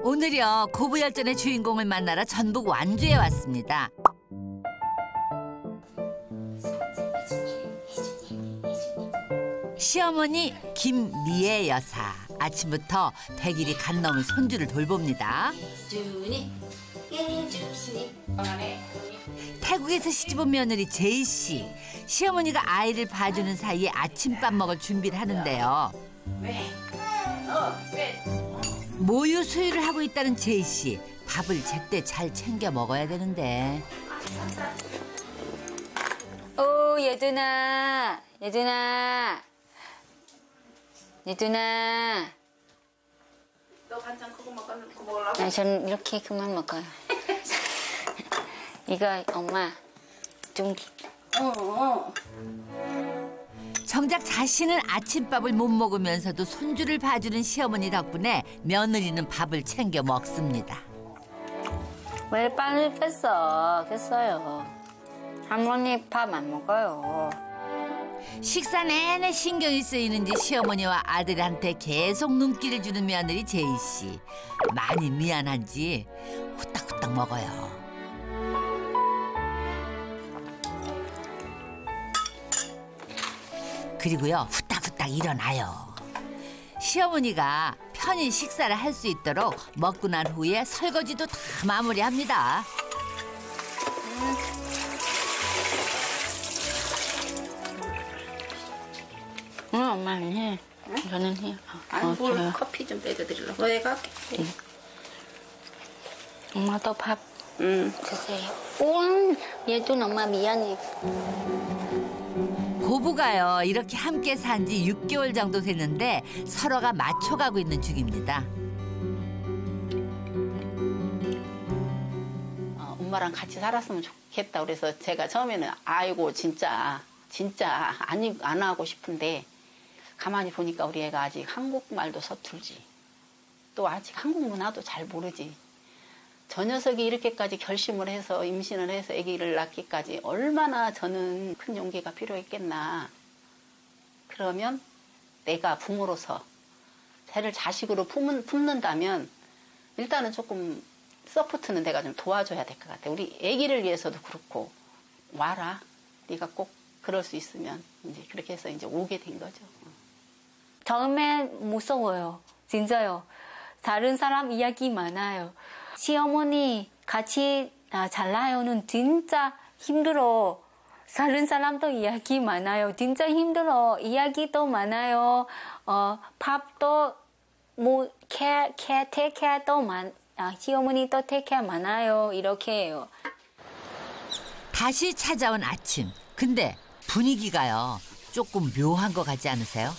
오늘이요 고부열전의 주인공을 만나러 전북 완주에 왔습니다. 시어머니 김미애 여사. 아침부터 100일이 간 넘은 손주를 돌봅니다. 태국에서 시집온 며느리 제이 씨. 시어머니가 아이를 봐주는 사이에 아침밥 먹을 준비를 하는데요. 모유 수유를 하고 있다는 제이 씨. 밥을 제때 잘 챙겨 먹어야 되는데. 오, 예준아. 예준아. 예준아. 너 반찬 그거 먹으려고? 아, 저는 이렇게 그만 먹어요. 이거 엄마 둥기. 정작 자신은 아침밥을 못 먹으면서도 손주를 봐주는 시어머니 덕분에 며느리는 밥을 챙겨 먹습니다. 왜 빨리 뺐어요. 할머니 밥 안 먹어요. 식사 내내 신경이 쓰이는지 시어머니와 아들한테 계속 눈길을 주는 며느리 제이 씨. 많이 미안한지 후딱후딱 먹어요. 그리고요 후딱후딱 일어나요. 시어머니가 편히 식사를 할 수 있도록 먹고 난 후에 설거지도 다 마무리합니다. 응, 엄마는 해. 저는 해. 아니, 뭘 커피 좀 빼드리려고. 내가 할게. 엄마도 밥 드세요. 예준 엄마 미안해. 고부가요 이렇게 함께 산 지 6개월 정도 됐는데 서로가 맞춰가고 있는 중입니다. 엄마랑 같이 살았으면 좋겠다. 그래서 제가 처음에는 아이고 진짜 안 하고 싶은데 가만히 보니까 우리 애가 아직 한국말도 서툴지. 또 아직 한국 문화도 잘 모르지. 저 녀석이 이렇게까지 결심을 해서 임신을 해서 아기를 낳기까지 얼마나 저는 큰 용기가 필요했겠나. 그러면 내가 부모로서 쟤를 자식으로 품는다면 일단은 조금 서포트는 내가 좀 도와줘야 될 것 같아. 우리 아기를 위해서도 그렇고 와라. 네가 꼭 그럴 수 있으면 이제 그렇게 해서 이제 오게 된 거죠. 처음에 무서워요. 진짜요. 다른 사람 이야기 많아요. 시어머니 같이 잘나요는 진짜 힘들어. 다른 사람도 이야기 많아요. 진짜 힘들어. 이야기도 많아요. 밥도 뭐 테이크도 시어머니도 테이크 많아요. 이렇게 해요. 다시 찾아온 아침. 근데 분위기가요 조금 묘한 것 같지 않으세요?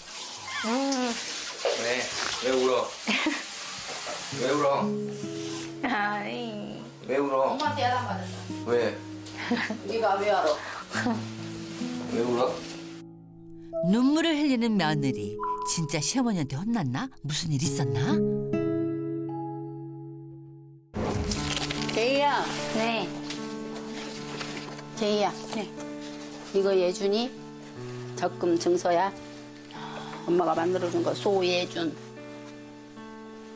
왜 울어? 왜 울어? 아이. 왜 울어? 엄마한테 야단 받았어. 왜? 네가 왜 알아? 왜 울어? 눈물을 흘리는 며느리. 진짜 시어머니한테 혼났나? 무슨 일 있었나? 제이야. 네. 제이야. 네. 이거 예준이 적금 증서야. 엄마가 만들어준 거 소예준.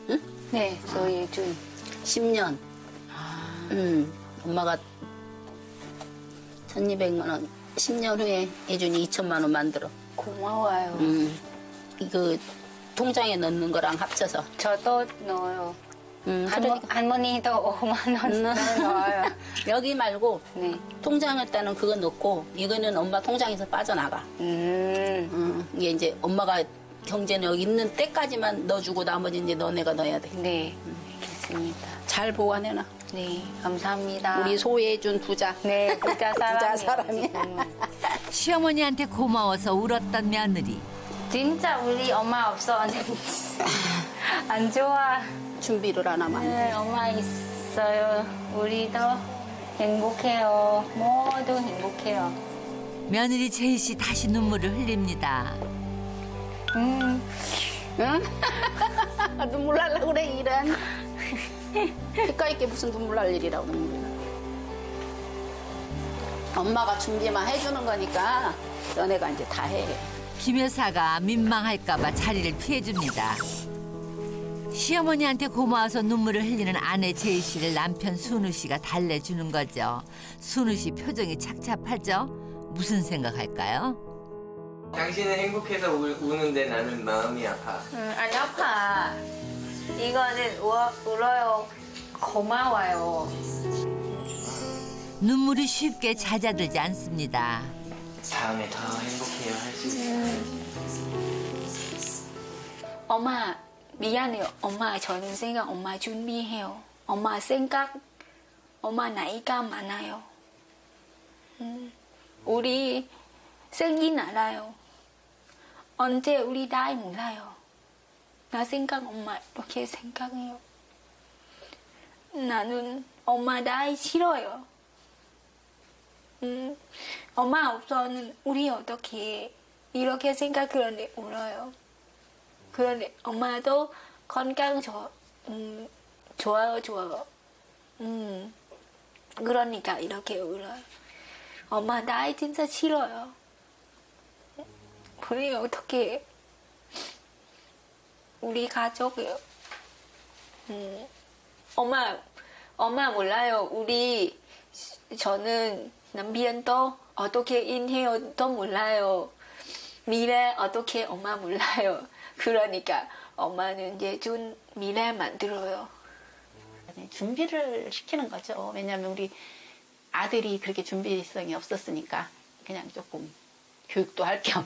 응? 네, 소예준. 10년. 엄마가 1,200만 원. 10년 후에 예준이 2천만 원 만들어. 고마워요. 이거 통장에 넣는 거랑 합쳐서. 저도 넣어요. 그러니까. 할머니도 5만 원 넣어요. 여기 말고 네. 통장에다는 그거 넣고 이거는 엄마 통장에서 빠져나가. 이게 이제 엄마가 경제는 여기 있는 때까지만 넣어주고 나머지 이제 너네가 넣어야 돼. 네, 알겠습니다. 잘 보관해놔. 네, 감사합니다. 우리 소예준 부자. 네, 부자 사람이에요. 사람이야. 시어머니한테 고마워서 울었던 며느리. 진짜 우리 엄마 없어. 안 좋아. 준비를 안 하면 안 돼. 네, 엄마 있어요. 우리도 행복해요. 모두 행복해요. 며느리 제이 씨 다시 눈물을 흘립니다. 응? 눈물 날라 그래 이런. 그까 있게 무슨 눈물 날 일이라고 눈물. 엄마가 준비만 해주는 거니까 너네가 이제 다 해. 김 여사가 민망할까 봐 자리를 피해줍니다. 시어머니한테 고마워서 눈물을 흘리는 아내 제이 씨를 남편 순우 씨가 달래주는 거죠. 순우 씨 표정이 착잡하죠? 무슨 생각할까요? 당신은 행복해서 우는데 나는 마음이 아파. 안 아파. 이거는 울어요. 고마워요. 눈물이 쉽게 잦아들지 않습니다. 다음에 더 행복해요 할 수 있어요. 엄마 미안해요. 엄마 저는 생각 엄마 준비해요. 엄마 생각 엄마 나이가 많아요. 우리 생긴 알아요. 언제 우리 나이 몰라요. 나 생각 엄마 이렇게 생각해요. 나는 엄마 나이 싫어요. 엄마 없어는 우리 어떻게 이렇게 생각 그런데 울어요. 그런데 엄마도 건강 좋아요. 그러니까 이렇게 울어요. 엄마 나이 진짜 싫어요. 우리 어떻게 우리 가족이요. 엄마 몰라요. 저는 남편도 어떻게 인해요도 몰라요. 미래 어떻게 엄마 몰라요. 그러니까 엄마는 예준 미래 만들어요. 준비를 시키는 거죠. 왜냐하면 우리 아들이 그렇게 준비성이 없었으니까 그냥 조금 교육도 할 겸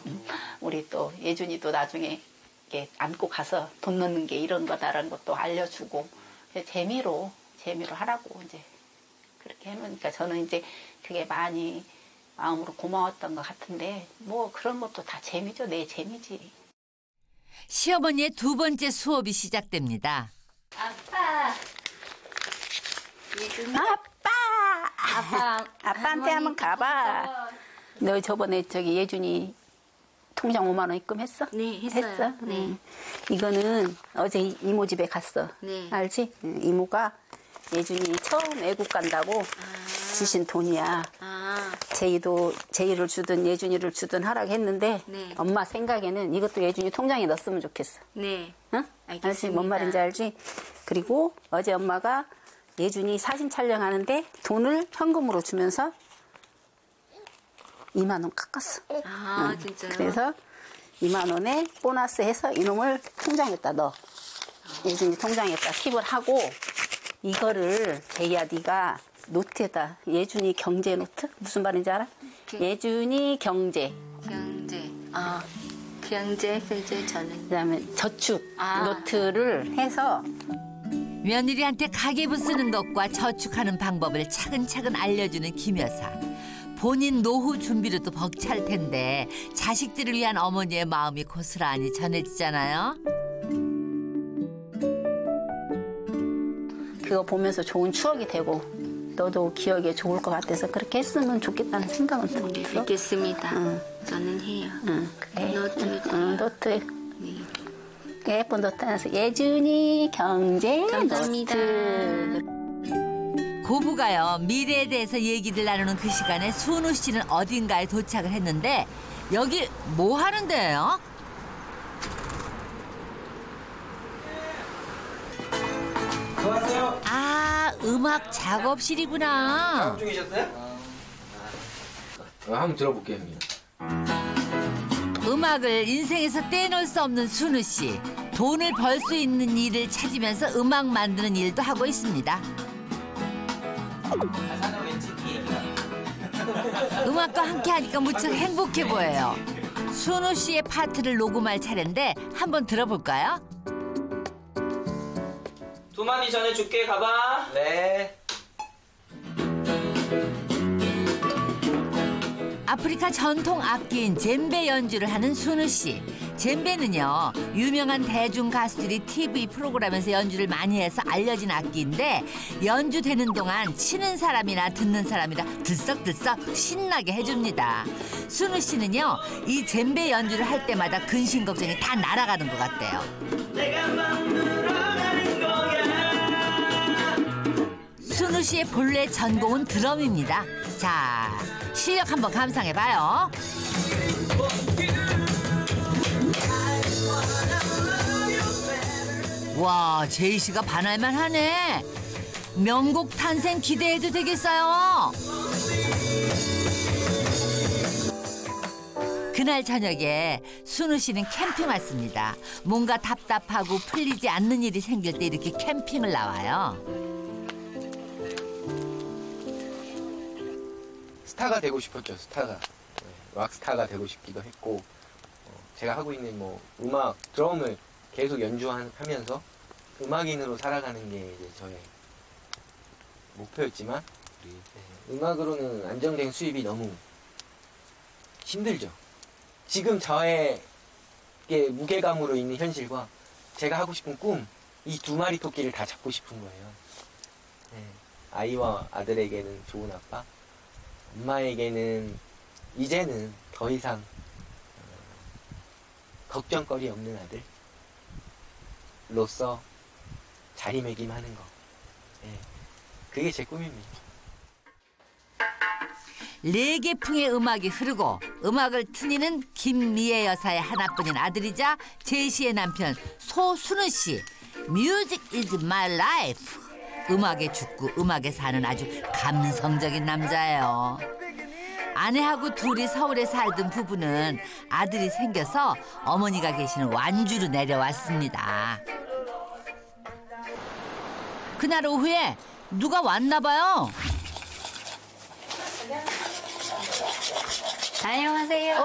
우리 또 예준이도 나중에 이렇게 안고 가서 돈 넣는 게 이런 거다라는 것도 알려주고 재미로 하라고 이제 그렇게 해놓으니까 저는 이제 그게 많이 마음으로 고마웠던 것 같은데 뭐 그런 것도 다 재미죠. 내 재미지. 시어머니의 두 번째 수업이 시작됩니다. 아빠한테 한번 가봐. 너 저번에 저기 예준이 통장 5만 원 입금했어? 네, 했어요. 네. 이거는 어제 이모 집에 갔어. 네. 알지? 이모가 예준이 처음 외국 간다고 주신 돈이야. 제이를 주든 예준이를 주든 하라고 했는데 네. 엄마 생각에는 이것도 예준이 통장에 넣었으면 좋겠어. 네. 응? 알겠습니다. 알지? 뭔 말인지 알지? 그리고 어제 엄마가 예준이 사진 촬영하는데 돈을 현금으로 주면서 2만 원 깎았어. 진짜요? 그래서 2만 원에 보너스 해서 이놈을 통장에다 넣어. 예준이 통장에다 팁을 하고 이거를 제이야 네가 노트에다 예준이 경제 노트? 무슨 말인지 알아? 예준이 경제. 경제 저는. 그다음에 저축 노트를 해서 며느리한테 가계부 쓰는 것과 저축하는 방법을 차근차근 알려주는 김 여사. 본인 노후 준비로도 벅찰 텐데 자식들을 위한 어머니의 마음이 고스란히 전해지잖아요. 그거 보면서 좋은 추억이 되고 너도 기억에 좋을 것 같아서 그렇게 했으면 좋겠다는 생각은 들었어. 알겠습니다. 저는 해요. 그래. 노트. 노트. 예쁜 노트 하나서 예준이 경제 감사합니다. 노트. 고부가요 미래에 대해서 얘기를 나누는 그 시간에 순우 씨는 어딘가에 도착을 했는데 여기 뭐 하는데요? 좋았어요? 아 음악 작업실이구나. 작업 중이셨어요? 한번 들어볼게요 형님. 음악을 인생에서 떼놓을 수 없는 순우 씨. 돈을 벌 수 있는 일을 찾으면서 음악 만드는 일도 하고 있습니다. 가사는 왠지 비행이야. 음악과 함께 하니까 무척 행복해 보여요. 순우 씨의 파트를 녹음할 차례인데 한번 들어볼까요? 두 마디 전해줄게 가봐. 네. 아프리카 전통 악기인 젬베 연주를 하는 순우 씨. 젬베는요 유명한 대중 가수들이 TV 프로그램에서 연주를 많이 해서 알려진 악기인데 연주되는 동안 치는 사람이나 듣는 사람이나 들썩들썩 신나게 해줍니다. 순우 씨는요 이 젬베 연주를 할 때마다 근심 걱정이 다 날아가는 것 같대요. 순우 씨의 본래 전공은 드럼입니다. 자, 실력 한번 감상해봐요. 와, 제이 씨가 반할만 하네. 명곡 탄생 기대해도 되겠어요. 그날 저녁에 순우 씨는 캠핑 왔습니다. 뭔가 답답하고 풀리지 않는 일이 생길 때 이렇게 캠핑을 나와요. 스타가 되고 싶었죠, 스타가. 네, 락스타가 되고 싶기도 했고, 제가 하고 있는 뭐 음악, 드럼을 계속 연주하면서 음악인으로 살아가는 게 이제 저의 목표였지만, 네, 음악으로는 안정된 수입이 너무 힘들죠. 지금 저의 무게감으로 있는 현실과 제가 하고 싶은 꿈, 이 두 마리 토끼를 다 잡고 싶은 거예요. 네, 아이와 아들에게는 좋은 아빠, 엄마에게는 이제는 더 이상 걱정거리 없는 아들로서 자리매김하는 거. 네, 그게 제 꿈입니다. 레게풍의 음악이 흐르고 음악을 트니는 김미애 여사의 하나뿐인 아들이자 제이 씨의 남편 소순우 씨. Music is my life. 음악에 죽고 음악에 사는 아주 감성적인 남자예요. 아내하고 둘이 서울에 살던 부부는 아들이 생겨서 어머니가 계시는 완주로 내려왔습니다. 그날 오후에 누가 왔나 봐요. 안녕하세요.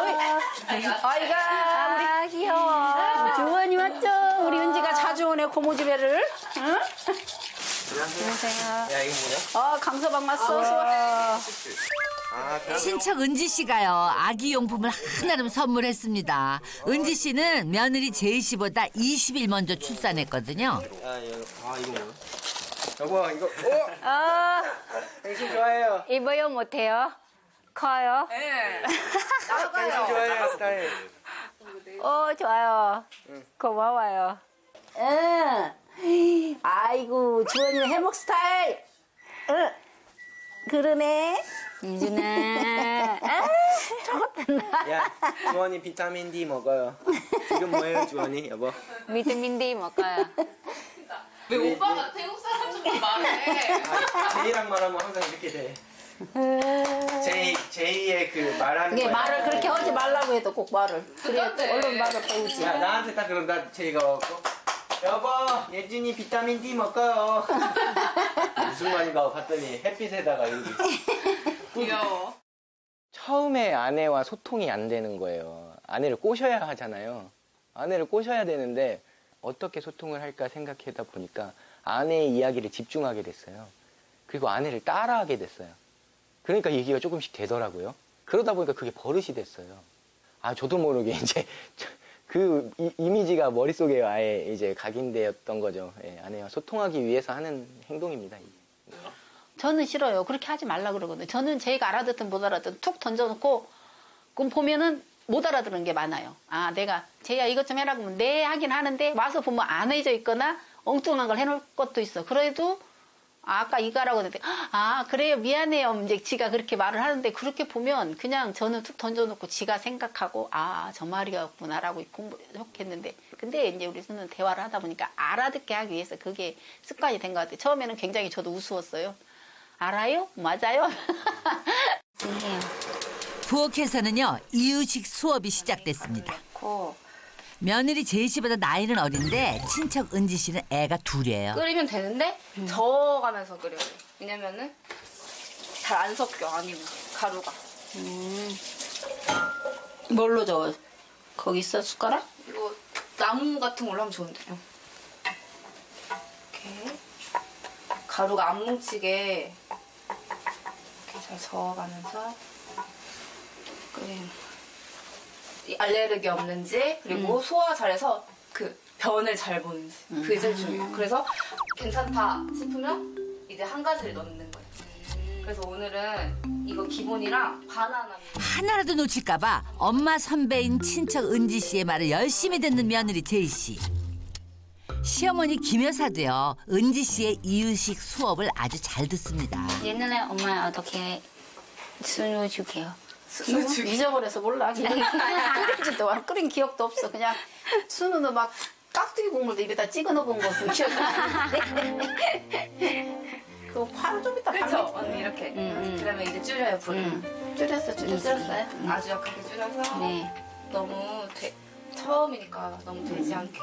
아이가 아, 귀여워. 주원이 왔죠? 우리 은지가 자주 오네 고모집에를. 응? 안녕하세요. 야, 이거 뭐냐? 강서방 왔어. 친척 은지 씨가요 아기 용품을 한아름 선물했습니다. 은지 씨는 며느리 제이 씨보다 20일 먼저 출산했거든요. 이거 뭐야? 여보, 이거, 당신 좋아해요. 입어요, 못해요? 커요? 당신 좋아해요, 스타일. 좋아요. 고마워요. 응. 아이고 주원이는 해먹 스타일. 응. 그러네. 이준아. 야, 주원이 비타민 D 먹어요. 지금 뭐예요, 주원이, 여보? 비타민 D 먹어요. 왜 오빠가 태국 사람처럼 말해? 제이랑 말하면 항상 이렇게 돼. 제이의 그 말하는 이게 거야. 말을 그렇게 하지 말라고 해도 꼭 말을. 그래야 또 얼른 말을 배우지. 야, 나한테 딱 그런다, 제이가 먹고. 여보, 예준이 비타민 D 먹어요. 무슨 말인가 봤더니 햇빛에다가 이러고 귀여워. 처음에 아내와 소통이 안 되는 거예요. 아내를 꼬셔야 하잖아요. 아내를 꼬셔야 되는데 어떻게 소통을 할까 생각하다 보니까 아내의 이야기를 집중하게 됐어요. 그리고 아내를 따라하게 됐어요. 그러니까 얘기가 조금씩 되더라고요. 그러다 보니까 그게 버릇이 됐어요. 저도 모르게 이제 그 이미지가 머릿속에 아예 이제 각인되었던 거죠. 예, 아내와 소통하기 위해서 하는 행동입니다. 저는 싫어요. 그렇게 하지 말라 그러거든요. 저는 제가 알아듣든 못 알아듣든 툭 던져놓고 그럼 보면은 못 알아듣는 게 많아요. 내가 제이야 이것 좀 해라 그러면 네 하긴 하는데 와서 보면 안 해져 있거나 엉뚱한 걸 해놓을 것도 있어. 그래도 아까 이거 하라고 했는데 그래요 미안해요. 이제 지가 그렇게 말을 하는데 그렇게 보면 그냥 저는 툭 던져놓고 지가 생각하고 저 말이었구나라고 공부했는데 근데 이제 우리 수는 대화를 하다 보니까 알아듣게 하기 위해서 그게 습관이 된 것 같아요. 처음에는 굉장히 저도 우스웠어요. 알아요? 맞아요? 부엌에서는요 이유식 수업이 시작됐습니다. 며느리 제이 씨보다 나이는 어린데 친척 은지 씨는 애가 둘이에요. 끓이면 되는데 저어가면서 끓여요. 왜냐면은 잘 안 섞여 아니면 가루가. 뭘로 저어? 거기 있어 숟가락? 이거 나무 같은 걸로 하면 좋은데요. 이렇게 가루가 안 뭉치게 이렇게 잘 저어가면서 끓이는. 이 알레르기 없는지 그리고 소화 잘해서 그 변을 잘 보는지 그게 제일 중요해요. 그래서 괜찮다 싶으면 이제 한 가지를 넣는 거예요. 그래서 오늘은 이거 기본이랑 바나나 하나라도 놓칠까 봐 엄마 선배인 친척 은지 씨의 말을 열심히 듣는 며느리 제이 씨. 시어머니 김 여사도요 은지 씨의 이유식 수업을 아주 잘 듣습니다. 옛날에 엄마 어떻게 순우 줄게요. 잊어버려서 몰라. 그냥 끓인지도 끓인 기억도 없어. 그냥 순우도 막 깍두기 국물도 입에다 찍어 넣은 것은 기억나는데. 그 화로 좀 이따 그렇죠 언니 이렇게. 그러면 이제 줄여요 불을. 줄였어요? 아주 약하게 줄여서 네. 너무 처음이니까 너무 되지 않게.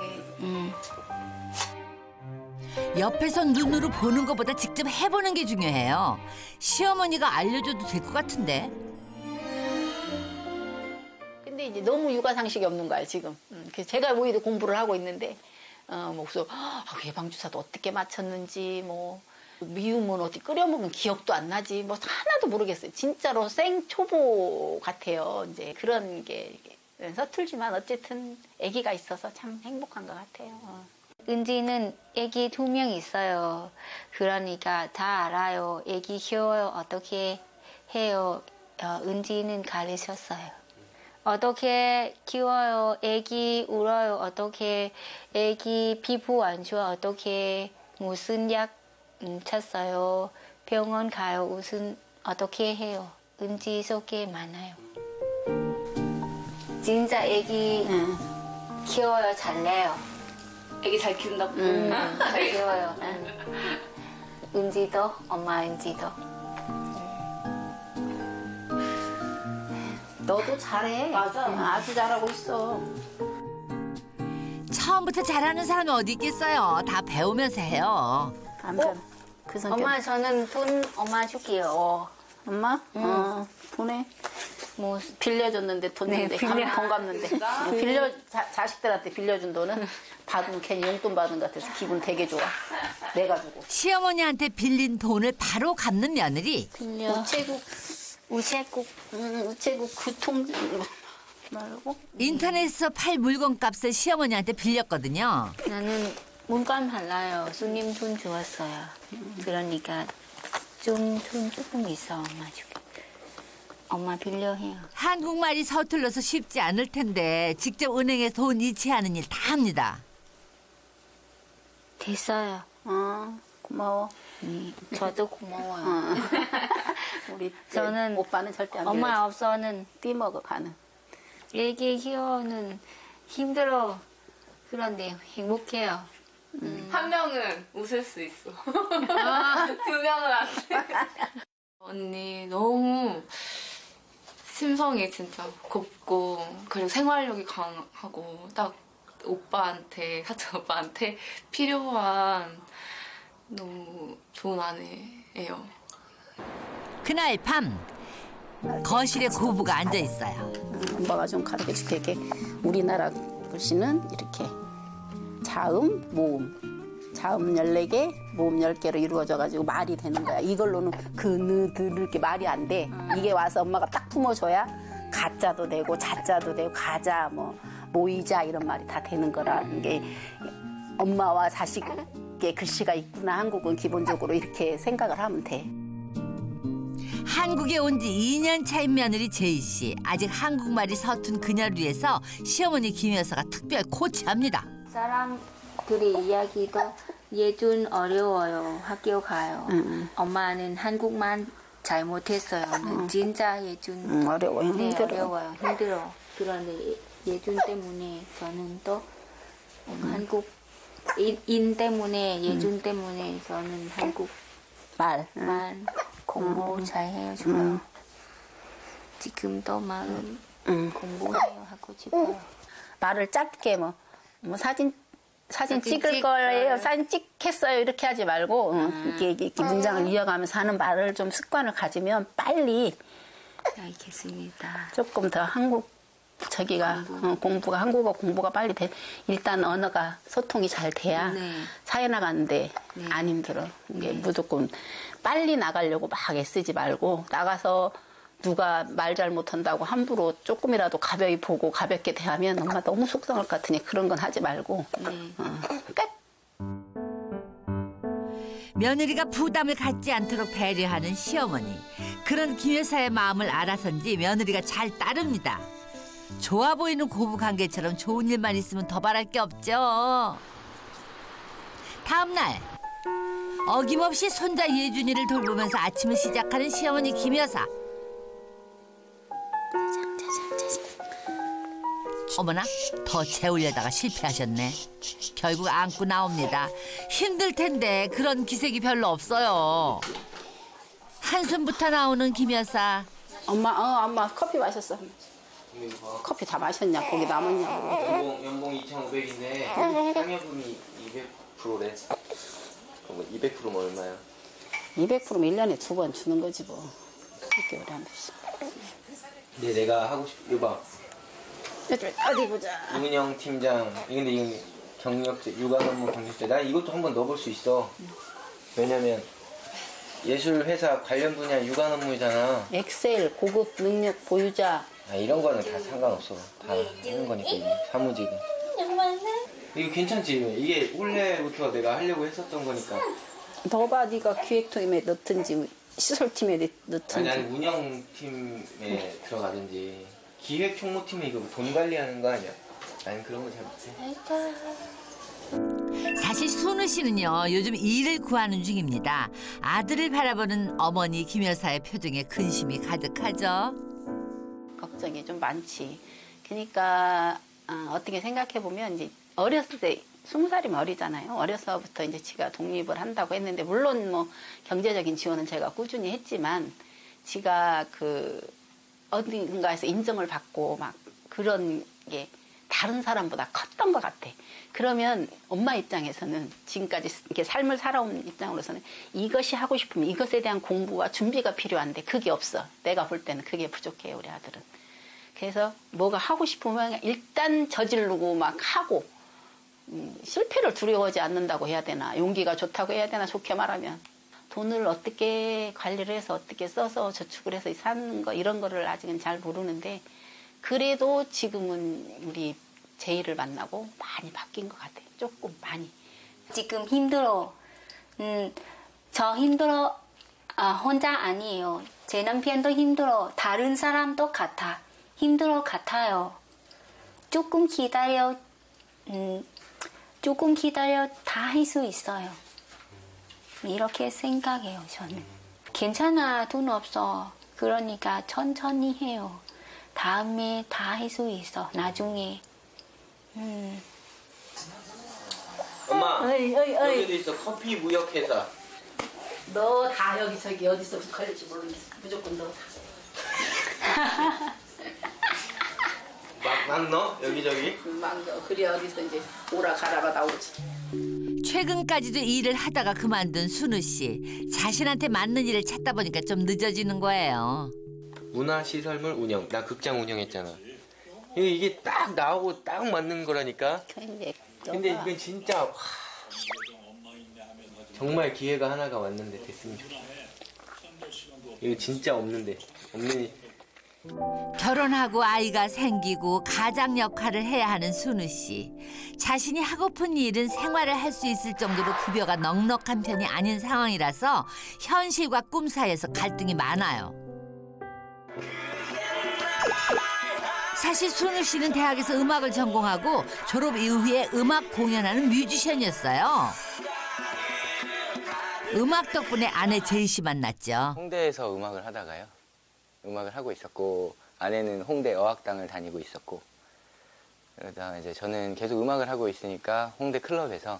옆에서 눈으로 보는 것보다 직접 해보는 게 중요해요. 시어머니가 알려줘도 될 것 같은데. 근데 이제 너무 육아상식이 없는 거야 지금. 그래서 제가 오히려 공부를 하고 있는데 뭐 그래서 예방주사도 어떻게 맞췄는지 뭐 미우면 어떻게 끓여 먹으면 기억도 안 나지 뭐 하나도 모르겠어요. 진짜로 생 초보 같아요. 이제 그런 게 서툴지만 어쨌든 아기가 있어서 참 행복한 것 같아요. 은지는 아기 2명 있어요. 그러니까 다 알아요. 아기 키워요. 어떻게 해요. 은지는 가르쳤어요. 어떻게 키워요. 아기 울어요. 어떻게 아기 피부 안 좋아. 어떻게 무슨 약 쳤어요. 병원 가요. 무슨 어떻게 해요. 은지 속에 많아요. 진짜 아기 키워요. 잘해요. 애기 잘 키운다고. 잘 키워요. 은지도 엄마 은지도. 너도 잘해. 맞아. 아주 잘하고 있어. 처음부터 잘하는 사람이 어디 있겠어요. 다 배우면서 해요. 남편. 그 성격. 엄마 저는 돈 엄마 줄게요. 엄마? 보내. 뭐 빌려줬는데 돈 네, 줬는데 빌려. 돈 갚는데 자식들한테 빌려준 돈은 받으면 괜히 용돈 받은 것 같아서 기분 되게 좋아. 내가 주고. 시어머니한테 빌린 돈을 바로 갚는 며느리. 빌려. 우체국 우체국 구통 말고 인터넷에서 팔 물건값을 시어머니한테 빌렸거든요. 나는 물건 달라요. 손님 돈 주었어요. 그러니까 좀 돈 조금 있어 엄마 줄게. 엄마 빌려해요. 한국말이 서툴러서 쉽지 않을 텐데 직접 은행에 돈 이체하는 일 다 합니다. 됐어요. 고마워. 저도 고마워요. 우리 저는 오빠는 절대 안 엄마 빌려줘. 없어는 띠먹어 가는. 애기 키우는 힘들어. 그런데 행복해요. 한 명은 웃을 수 있어. 2명은 안 돼. 언니 너무 심성이 진짜 곱고 그리고 생활력이 강하고 딱 오빠한테 사촌 오빠한테 필요한 너무 좋은 아내예요. 그날 밤 거실에 고부가 앉아 있어요. 엄마가 좀 가르쳐 줄게. 이렇게 우리나라 글씨는 이렇게 자음, 모음. 자음 14개, 모음 10개로 이루어져가지고 말이 되는 거야. 이걸로는 이렇게 말이 안 돼. 이게 와서 엄마가 딱 품어줘야 가짜도 되고 자짜도 되고 가자, 뭐 모이자 이런 말이 다 되는 거라는 게 엄마와 자식의 글씨가 있구나. 한국은 기본적으로 이렇게 생각을 하면 돼. 한국에 온 지 2년 차인 며느리 제이 씨. 아직 한국말이 서툰 그녀를 위해서 시어머니 김 여사가 특별 코치합니다. 사람들이 이야기도 예준 어려워요. 학교 가요. 엄마는 한국말 잘 못했어요. 진짜 예준 어려워요. 네, 힘들어. 어려워요. 힘들어. 그런데 예준 때문에 저는 또 한국 인 때문에 예준 때문에 저는 한국 말. 말 공부 잘 해요. 좋아요. 지금도 마음 공부해요. 하고 싶어요. 말을 짧게 뭐 사진 찍을 찍 거예요. 거예요. 사진 찍겠어요. 이렇게 하지 말고 이렇게 문장을 이어가면서 하는 말을 좀 습관을 가지면 빨리 알겠습니다. 조금 더 공부가 한국어 공부가 빨리 돼. 일단 언어가 소통이 잘 돼야 네. 사회 나가는데 안 힘들어. 이게 무조건 빨리 나가려고 막 애쓰지 말고 나가서 누가 말 잘 못한다고 함부로 조금이라도 가벼이 보고 가볍게 대하면 엄마 너무 속상할 것 같으니 그런 건 하지 말고 끝. 며느리가 부담을 갖지 않도록 배려하는 시어머니. 그런 김 여사의 마음을 알아서인지 며느리가 잘 따릅니다. 좋아 보이는 고부 관계처럼 좋은 일만 있으면 더 바랄 게 없죠. 다음 날 어김없이 손자 예준이를 돌보면서 아침을 시작하는 시어머니 김 여사. 어머나, 더 재우려다가 실패하셨네. 결국 안고 나옵니다. 힘들 텐데 그런 기색이 별로 없어요. 한숨부터 나오는 김 여사. 엄마 커피 마셨어. 커피 다 마셨냐? 거기 남았냐고. 연봉 2,500인데 상여금이 200%래. 그럼 200%면 얼마야? 200%면 1년에 2번 주는 거지 뭐. 6개월에 한 번씩. 근데 내가 하고 싶은 이거 봐. 어디 보자. 운영 팀장. 근데 이건 경력제, 육아 업무 경력제. 난 이것도 한번 넣어볼 수 있어. 왜냐면 예술 회사 관련 분야 육아 업무잖아. 엑셀 고급 능력 보유자. 이런 거는 다 상관없어. 다 하는 거니까 이게 사무직은. 이거 괜찮지? 이게 원래부터 내가 하려고 했었던 거니까. 더봐 네가 기획팀에 넣든지 시설팀에 넣든지. 아니 운영팀에 들어가든지 기획 총무팀에 이거 돈 관리하는 거 아니야? 나는 그런 거 잘 못해. 사실 순우 씨는요, 요즘 일을 구하는 중입니다. 아들을 바라보는 어머니 김 여사의 표정에 근심이 가득하죠. 걱정이 좀 많지. 그러니까 어떻게 생각해 보면 이제 어렸을 때 20살이면 어리잖아요. 어려서부터 이제 지가 독립을 한다고 했는데 물론 뭐 경제적인 지원은 제가 꾸준히 했지만 지가 그 어딘가에서 인정을 받고 막 그런 게 다른 사람보다 컸던 것 같아. 그러면 엄마 입장에서는 지금까지 이렇게 삶을 살아온 입장으로서는 이것이 하고 싶으면 이것에 대한 공부와 준비가 필요한데 그게 없어. 내가 볼 때는 그게 부족해요, 우리 아들은. 그래서 뭐가 하고 싶으면 일단 저지르고 막 하고 실패를 두려워하지 않는다고 해야 되나, 용기가 좋다고 해야 되나, 좋게 말하면 돈을 어떻게 관리를 해서 어떻게 써서 저축을 해서 사는 거 이런 거를 아직은 잘 모르는데 그래도 지금은 우리 제이를 만나고 많이 바뀐 것 같아요. 조금 많이. 지금 힘들어. 저 힘들어. 혼자 아니에요. 제 남편도 힘들어. 다른 사람도 같아. 힘들어 같아요. 조금 기다려. 조금 기다려 다 할 수 있어요. 이렇게 생각해요, 저는. 괜찮아, 돈 없어. 그러니까 천천히 해요. 다음에 다 할 수 있어, 나중에. 엄마, 어이. 여기도 있어. 커피 무역회사. 너 다 여기 저기 어디서 걸릴지 모르겠어. 무조건 너 다. 막 넣어? 여기저기? 막 그래 어디서 이제 오라 가라가 나오지. 최근까지도 일을 하다가 그만둔 순우 씨. 자신한테 맞는 일을 찾다 보니까 좀 늦어지는 거예요. 문화시설물 운영. 나 극장 운영했잖아. 이게 딱 나오고 딱 맞는 거라니까. 근데 이건 진짜 정말 기회가 하나가 왔는데 됐으면 좋겠어. 이거 진짜 없는 결혼하고 아이가 생기고 가장 역할을 해야 하는 순우 씨. 자신이 하고픈 일은 생활을 할 수 있을 정도로 급여가 넉넉한 편이 아닌 상황이라서 현실과 꿈 사이에서 갈등이 많아요. 사실 순우 씨는 대학에서 음악을 전공하고 졸업 이후에 음악 공연하는 뮤지션이었어요. 음악 덕분에 아내 제이 씨 만났죠. 홍대에서 음악을 하다가요. 음악을 하고 있었고 아내는 홍대 어학당을 다니고 있었고 그러다 이제 저는 계속 음악을 하고 있으니까 홍대 클럽에서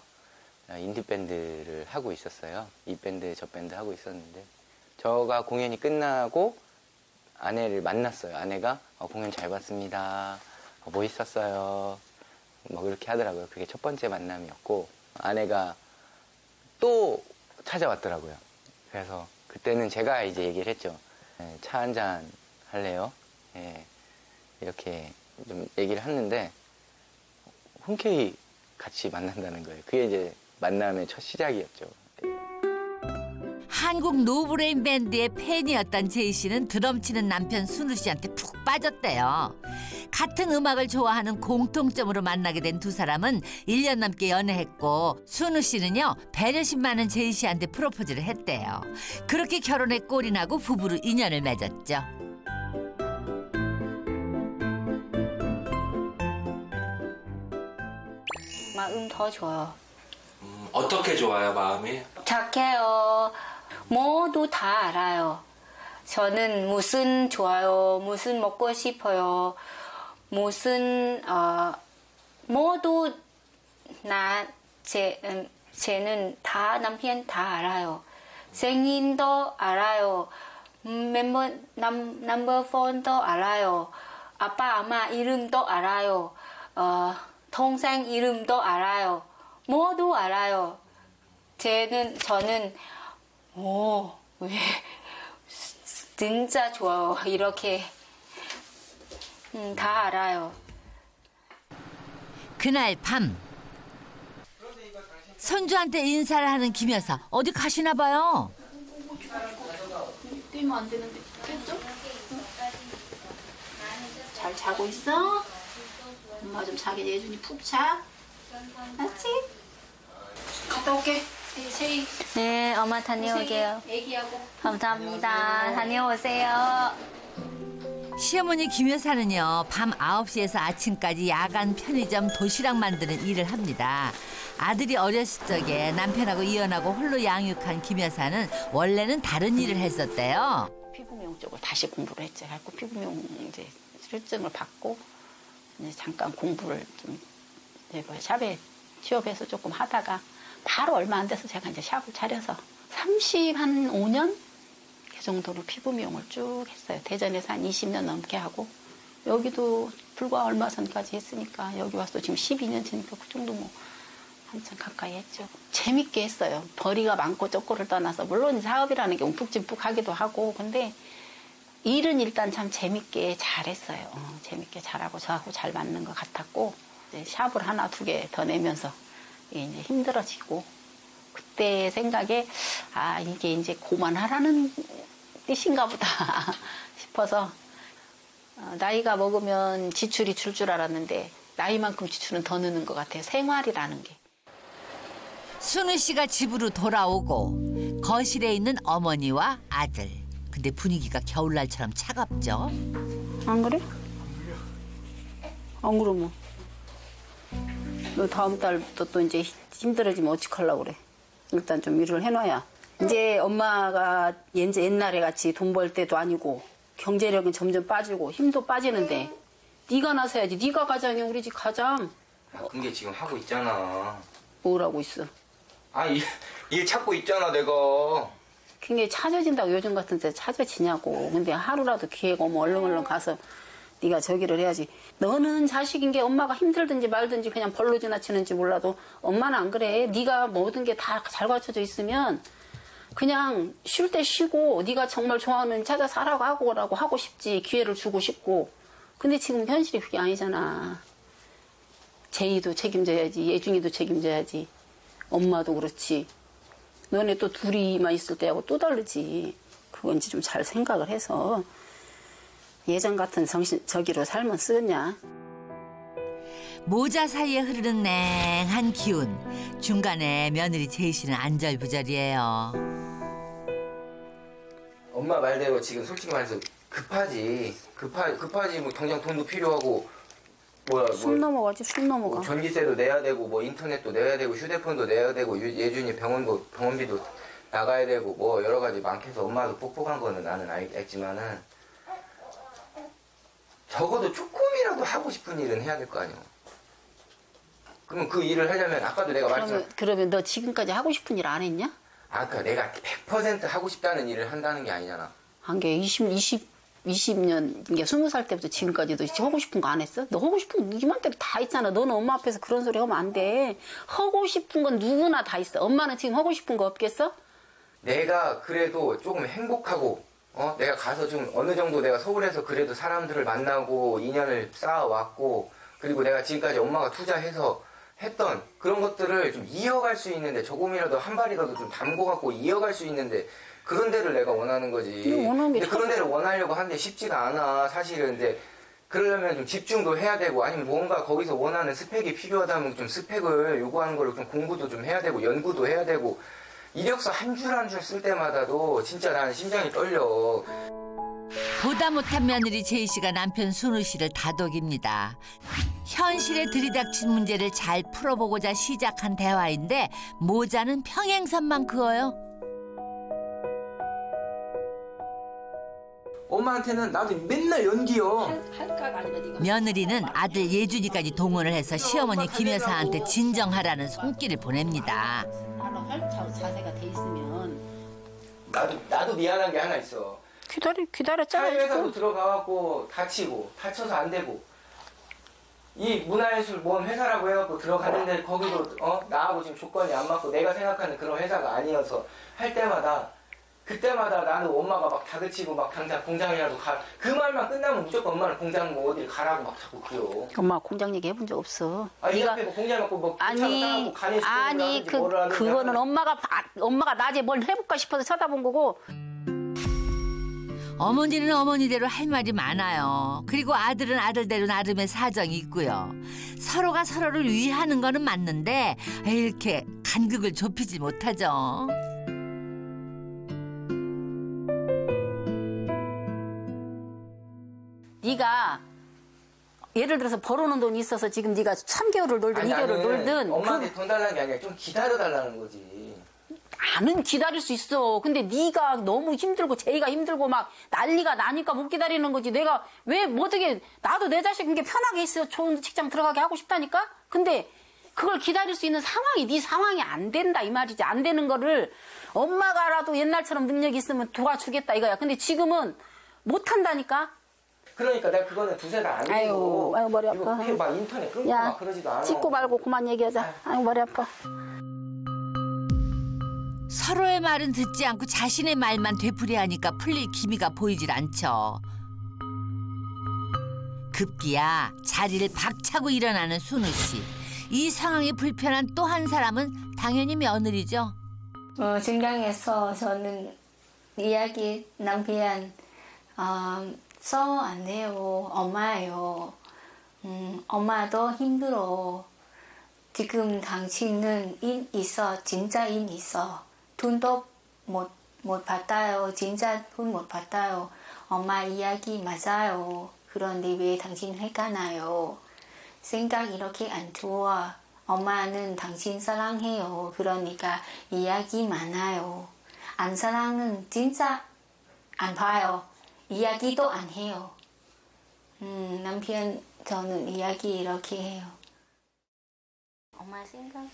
인디 밴드를 하고 있었어요. 이 밴드 저 밴드 하고 있었는데 저가 공연이 끝나고 아내를 만났어요. 아내가 공연 잘 봤습니다. 멋있었어요. 뭐 그렇게 하더라고요. 그게 첫 번째 만남이었고 아내가 또 찾아왔더라고요. 그래서 그때는 제가 이제 얘기를 했죠. 차 한잔 할래요? 예, 이렇게 좀 얘기를 했는데 흔쾌히 같이 만난다는 거예요. 그게 이제 만남의 첫 시작이었죠. 한국 노브레인 밴드의 팬이었던 제이 씨는 드럼 치는 남편 순우 씨한테 푹 빠졌대요. 같은 음악을 좋아하는 공통점으로 만나게 된 두 사람은 1년 넘게 연애했고 순우 씨는요 배려심 많은 제이 씨한테 프로포즈를 했대요. 그렇게 결혼에 꼴이 나고 부부로 인연을 맺었죠. 마음 더 좋아요. 어떻게 좋아요, 마음이? 착해요. 모두 다 알아요. 저는 무슨 좋아요, 무슨 먹고 싶어요. 무슨 모두 쟤는 다 남편 다 알아요. 생일도 알아요. 넘버 폰도 알아요. 아빠 아마 이름도 알아요. 동생 이름도 알아요. 모두 알아요. 저는 왜 진짜 좋아요. 이렇게 다 알아요. 그날 밤 손주한테 인사를 하는 김 여사 어디 가시나 봐요. 뛰면 안 되는데 깼죠? 잘 자고 있어? 엄마 좀 자게 예준이 푹 자. 알았지? 갔다 올게. 세희 네, 엄마 다녀올게요. 애기하고. 감사합니다. 다녀오세요. 시어머니 김 여사는요 밤 9시에서 아침까지 야간 편의점 도시락 만드는 일을 합니다. 아들이 어렸을 적에 남편하고 이혼하고 홀로 양육한 김 여사는 원래는 다른 일을 했었대요. 피부미용 쪽을 다시 공부를 했죠. 그래서 피부미용 이제 실증을 받고 이제 잠깐 공부를 좀 이제 뭐 샵에 취업해서 조금 하다가 바로 얼마 안 돼서 제가 이제 샵을 차려서 35년 그 정도로 피부 미용을 쭉 했어요. 대전에서 한 20년 넘게 하고 여기도 불과 얼마 전까지 했으니까 여기 와서 지금 12년 지니까 그 정도 뭐 한참 가까이 했죠. 재밌게 했어요. 벌이가 많고 쪼꼬를 떠나서 물론 사업이라는 게 움푹짐푹하기도 하고 근데 일은 일단 참 재밌게 잘했어요. 재밌게 잘하고 저하고 잘 맞는 것 같았고 이제 샵을 하나 두 개 더 내면서 이제 힘들어지고 그때 생각에 아 이게 이제 그만하라는 뜻인가 보다 싶어서 나이가 먹으면 지출이 줄 줄 알았는데 나이만큼 지출은 더 느는 것 같아요. 생활이라는 게. 순우 씨가 집으로 돌아오고 거실에 있는 어머니와 아들. 근데 분위기가 겨울날처럼 차갑죠. 안 그래? 안 그러면 너 다음 달부터 또 이제 힘들어지면 어떡하려고 그래. 일단 좀 일을 해놔야. 이제 엄마가 이제 옛날에 같이 돈 벌 때도 아니고 경제력은 점점 빠지고 힘도 빠지는데 네가 나서야지. 네가 가장이야. 우리 집 가장. 그게 지금 하고 있잖아. 뭘 하고 있어? 일 찾고 있잖아 내가. 그게 찾아진다고 요즘 같은 때 찾아지냐고. 근데 하루라도 기회가 오면 얼른 가서 네가 저기를 해야지. 너는 자식인 게 엄마가 힘들든지 말든지 그냥 벌로 지나치는지 몰라도 엄마는 안 그래. 네가 모든 게 다 잘 갖춰져 있으면 그냥 쉴 때 쉬고 네가 정말 좋아하는 일 찾아서 하라고 하고 싶지. 기회를 주고 싶고. 근데 지금 현실이 그게 아니잖아. 제이도 책임져야지. 예중이도 책임져야지. 엄마도 그렇지. 너네 또 둘이만 있을 때하고 또 다르지. 그건지 좀 잘 생각을 해서 예전 같은 저기로 살면 쓰겠냐. 모자 사이에 흐르는 냉한 기운. 중간에 며느리 제이 씨는 안절부절이에요. 엄마 말대로 지금 솔직히 말해서 급하지 뭐 당장 돈도 필요하고 숨 넘어가지 숨 넘어가. 뭐 전기세도 내야 되고 뭐 인터넷도 내야 되고 휴대폰도 내야 되고 예준이 병원비도 나가야 되고 뭐 여러 가지 많게서 엄마도 뻑뻑한 거는 나는 알겠지만은 적어도 조금이라도 하고 싶은 일은 해야 될 거 아니야. 그러면 그 일을 하려면 아까도 내가 말했잖아. 그러면 너 지금까지 하고 싶은 일 안 했냐? 아까 내가 100% 하고 싶다는 일을 한다는 게 아니잖아. 한 게 20년, 이게 20살 때부터 지금까지도 하고 싶은 거 안 했어? 너 하고 싶은 거 이맘때로 다 있잖아. 너는 엄마 앞에서 그런 소리 하면 안 돼. 하고 싶은 건 누구나 다 있어. 엄마는 지금 하고 싶은 거 없겠어? 내가 그래도 조금 행복하고 내가 가서 좀 어느 정도 내가 서울에서 그래도 사람들을 만나고 인연을 쌓아왔고 그리고 내가 지금까지 엄마가 투자해서 했던 그런 것들을 좀 이어갈 수 있는데 조금이라도 한 발이라도 좀 담고 갖고 이어갈 수 있는데 그런 데를 내가 원하는 거지. 근데 그런 데를 원하려고 하는데 쉽지가 않아 사실은. 근데 그러려면 좀 집중도 해야 되고 아니면 뭔가 거기서 원하는 스펙이 필요하다면 좀 스펙을 요구하는 거를 좀 공부도 좀 해야 되고 연구도 해야 되고 이력서 한 줄 한 줄 쓸 때마다도 진짜 나는 심장이 떨려. 보다 못한 며느리 제이 씨가 남편 순우 씨를 다독입니다. 현실에 들이닥친 문제를 잘 풀어보고자 시작한 대화인데 모자는 평행선만 그어요. 엄마한테는 나도 맨날 연기요. 할까가 아니라 네가. 며느리는 아들 예준이까지 동원을 해서 시어머니 김 여사한테 진정하라는 손길을 보냅니다. 나는 할 자세가 돼 있으면 나도 미안한 게 하나 있어. 기다렸잖아. 사회회사도 들어가갖고 다쳐서 안 되고 이 문화예술 모험 회사라고 해갖고 들어갔는데 거기도 나하고 지금 조건이 안 맞고 내가 생각하는 그런 회사가 아니어서 할 때마다 그때마다 나는 엄마가 막 다그치고 막 당장 공장이라도 가. 그 말만 끝나면 무조건 엄마는 공장 뭐 어딜 가라고 막 자꾸 그래요. 엄마 공장 얘기 해본 적 없어. 이 앞에 뭐 공장 갖고 뭐 아니 그거는 엄마가 낮에 뭘 해볼까 싶어서 쳐다본 거고. 어머니는 어머니대로 할 말이 많아요. 그리고 아들은 아들대로 나름의 사정이 있고요. 서로가 서로를 위하는 거는 맞는데 이렇게 간극을 좁히지 못하죠. 네가 예를 들어서 벌어놓은 돈이 있어서 지금 네가 3개월을 놀든 2개월을 놀든 엄마한테 돈 달라는 게 아니라 좀 기다려달라는 거지. 나는 기다릴 수 있어. 근데 네가 너무 힘들고 제이가 힘들고 막 난리가 나니까 못 기다리는 거지. 내가 왜 어떻게 나도 내 자식 이게 편하게 있어. 좋은 직장 들어가게 하고 싶다니까. 근데 그걸 기다릴 수 있는 상황이 네 상황이 안 된다 이 말이지. 안 되는 거를 엄마가라도 옛날처럼 능력이 있으면 도와주겠다 이거야. 근데 지금은 못 한다니까. 그러니까 내가 그거는 두세 달 안 되고. 아유 머리 아파. 이거 막 인터넷 끊고 막 그러지도 않아. 찍고 말고 그만 얘기하자. 아유 머리 아파. 서로의 말은 듣지 않고 자신의 말만 되풀이하니까 풀릴 기미가 보이질 않죠. 급기야 자리를 박차고 일어나는 순우 씨. 이 상황이 불편한 또 한 사람은 당연히 며느리죠. 증량에서 저는 이야기 남편 써 안 해요. 엄마예요. 엄마도 힘들어. 지금 당신은 인 있어. 진짜 인 있어. 돈도 못 받아요. 진짜 돈 못 받아요. 엄마 이야기 맞아요. 그런데 왜 당신 헷갈나요? 생각 이렇게 안 좋아. 엄마는 당신 사랑해요. 그러니까 이야기 많아요. 안 사랑은 진짜 안 봐요. 이야기도 안 해요. 남편 저는 이야기 이렇게 해요. 엄마 생각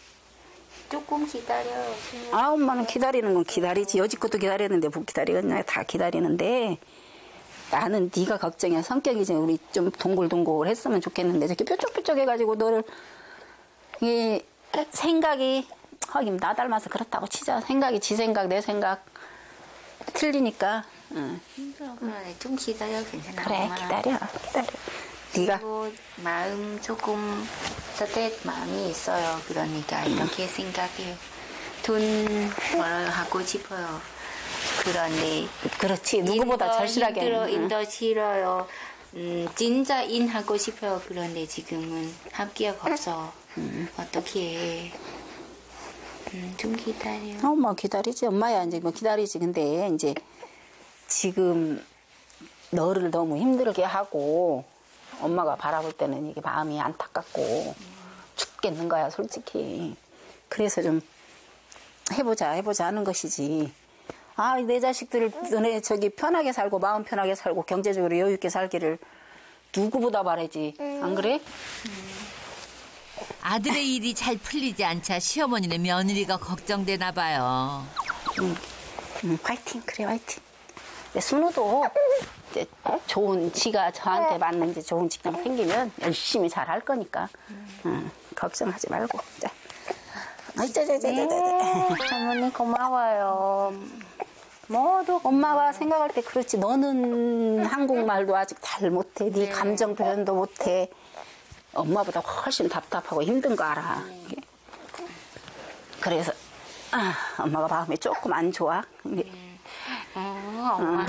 조금 기다려요. 엄마는 기다리는 건 기다리지. 여지껏도 기다렸는데 뭐 기다리겠냐. 다 기다리는데 나는 네가 걱정이야. 성격이지. 우리 좀 동글동글 했으면 좋겠는데 저렇게 뾰족뾰족 해가지고 너를 이 생각이 하긴 나 닮아서 그렇다고 치자. 생각이 지 생각 내 생각 틀리니까. 그래 좀 기다려 괜찮아. 그래 엄마. 기다려. 네가 그리고 마음 조금 서텟 마음이 있어요. 그러니까 이렇게 생각해요. 돈 벌하고 싶어요. 그런데 그렇지. 누구보다 절실하게. 인도 싫어요. 진짜 인하고 싶어요. 그런데 지금은 합격 없어. 어떻게 해? 좀 기다려. 엄마 기다리지. 엄마야 이제 뭐 기다리지. 근데 이제 지금 너를 너무 힘들게 하고 엄마가 바라볼 때는 이게 마음이 안타깝고 죽겠는 거야 솔직히. 그래서 좀 해보자 하는 것이지. 내 자식들을 너네 저기 편하게 살고 마음 편하게 살고 경제적으로 여유 있게 살기를 누구보다 바라지. 안 그래? 아들의 일이 잘 풀리지 않자 시어머니는 며느리가 걱정되나 봐요. 화이팅. 그래 화이팅. 순우도 이제 좋은 지가 저한테 맞는 이제 좋은 직장 생기면 열심히 잘 할 거니까 걱정하지 말고. 자. 어머니 고마워요. 모두 엄마가 생각할 때 그렇지. 너는 한국말도 아직 잘 못해. 네 감정 표현도 못해. 엄마보다 훨씬 답답하고 힘든 거 알아. 그래서 엄마가 마음이 조금 안 좋아. 엄마.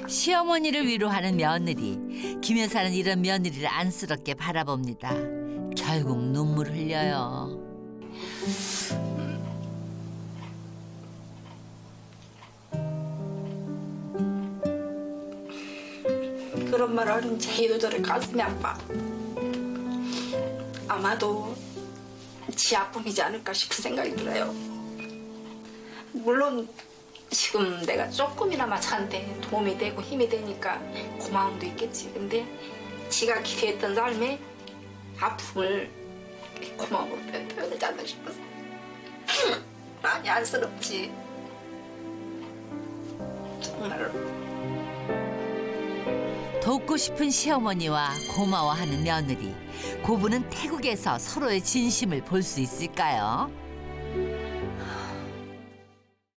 시어머니를 위로하는 며느리. 김 여사는 이런 며느리를 안쓰럽게 바라봅니다. 결국 눈물 흘려요. 그런 말 하는 제이도 저를 가슴이 아파. 아마도 지 아픔이지 않을까 싶은 생각이 들어요. 물론 지금 내가 조금이나마 자한테 도움이 되고 힘이 되니까 고마움도 있겠지. 근데 지가 기대했던 삶에 아픔을 고마움으로 표현하지 않나 싶어서 많이 안쓰럽지. 정말로. 돕고 싶은 시어머니와 고마워하는 며느리. 고부는 태국에서 서로의 진심을 볼 수 있을까요?